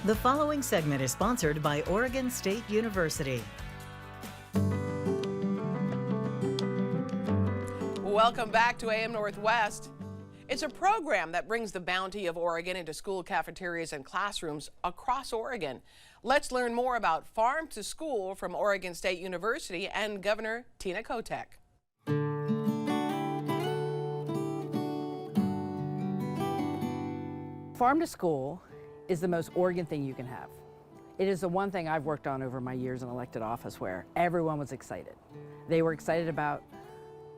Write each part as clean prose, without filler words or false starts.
The following segment is sponsored by Oregon State University. Welcome back to AM Northwest. It's a program that brings the bounty of Oregon into school cafeterias and classrooms across Oregon. Let's learn more about Farm to School from Oregon State University and Governor Tina Kotek. Farm to School is the most Oregon thing you can have. It is the one thing I've worked on over my years in elected office where everyone was excited. They were excited about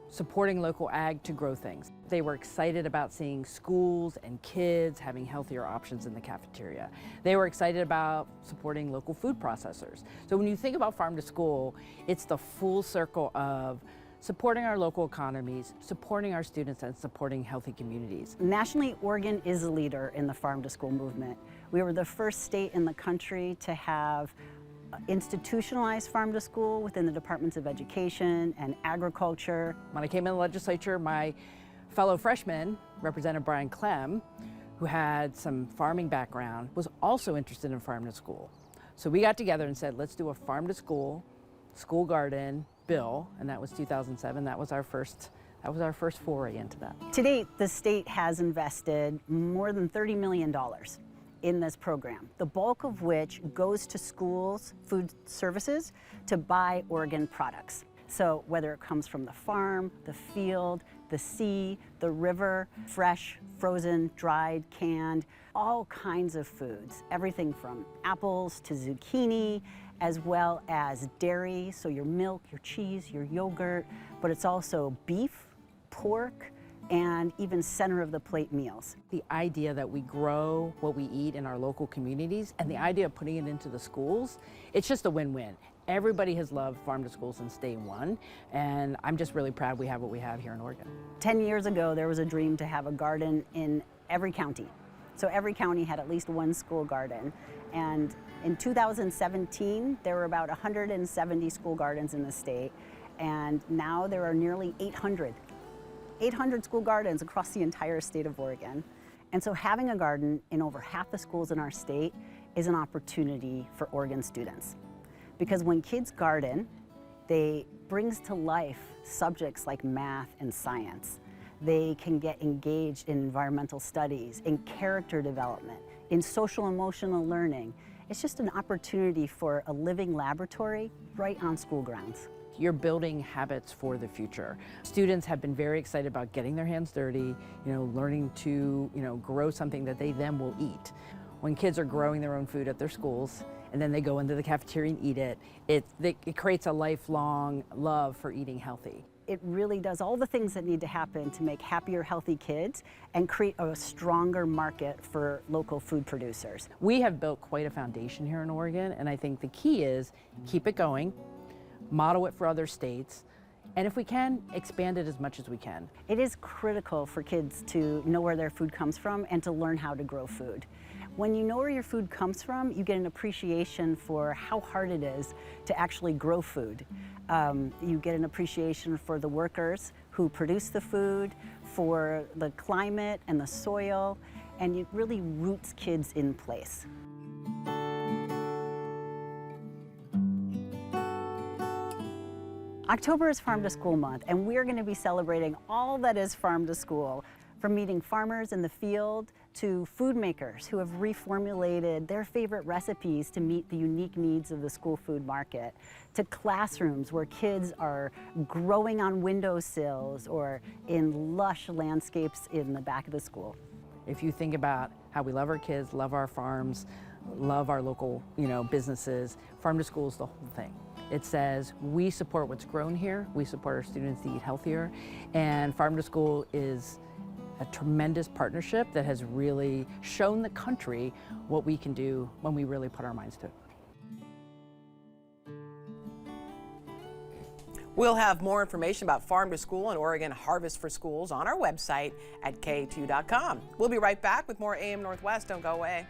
supporting local ag to grow things. They were excited about seeing schools and kids having healthier options in the cafeteria. They were excited about supporting local food processors. So when you think about Farm to School, it's the full circle of supporting our local economies, supporting our students, and supporting healthy communities. Nationally, Oregon is a leader in the Farm to School movement. We were the first state in the country to have institutionalized Farm to School within the Departments of Education and Agriculture. When I came in the legislature, my fellow freshman, Representative Brian Clem, who had some farming background, was also interested in Farm to School. So we got together and said, let's do a Farm to School, school garden bill, and that was 2007. That was our first foray into that. To date, the state has invested more than $30 million in this program, the bulk of which goes to schools, food services, to buy Oregon products. So whether it comes from the farm, the field, the sea, the river, fresh, frozen, dried, canned, all kinds of foods, everything from apples to zucchini, as well as dairy, so your milk, your cheese, your yogurt, but it's also beef, pork, and even center of the plate meals. The idea that we grow what we eat in our local communities and the idea of putting it into the schools, it's just a win-win. Everybody has loved Farm to School since day one, and I'm just really proud we have what we have here in Oregon. 10 years ago, there was a dream to have a garden in every county. So every county had at least one school garden. And in 2017, there were about 170 school gardens in the state, and now there are nearly 800 school gardens across the entire state of Oregon. And so having a garden in over half the schools in our state is an opportunity for Oregon students. Because when kids garden, they brings to life subjects like math and science. They can get engaged in environmental studies, in character development, in social emotional learning. It's just an opportunity for a living laboratory right on school grounds. You're building habits for the future. Students have been very excited about getting their hands dirty, learning to, grow something that they then will eat. When kids are growing their own food at their schools and then they go into the cafeteria and eat it, it creates a lifelong love for eating healthy. It really does all the things that need to happen to make happier, healthy kids and create a stronger market for local food producers. We have built quite a foundation here in Oregon, and I think the key is keep it going, model it for other states, and if we can, expand it as much as we can. It is critical for kids to know where their food comes from and to learn how to grow food. When you know where your food comes from, you get an appreciation for how hard it is to actually grow food. You get an appreciation for the workers who produce the food, for the climate and the soil, and it really roots kids in place. October is Farm to School month, and we're going to be celebrating all that is Farm to School, from meeting farmers in the field to food makers who have reformulated their favorite recipes to meet the unique needs of the school food market, to classrooms where kids are growing on windowsills or in lush landscapes in the back of the school. If you think about how we love our kids, love our farms, love our local, businesses, Farm to School is the whole thing. It says we support what's grown here, we support our students to eat healthier, and Farm to School is a tremendous partnership that has really shown the country what we can do when we really put our minds to it. We'll have more information about Farm to School and Oregon Harvest for Schools on our website at k2.com. We'll be right back with more AM Northwest. Don't go away.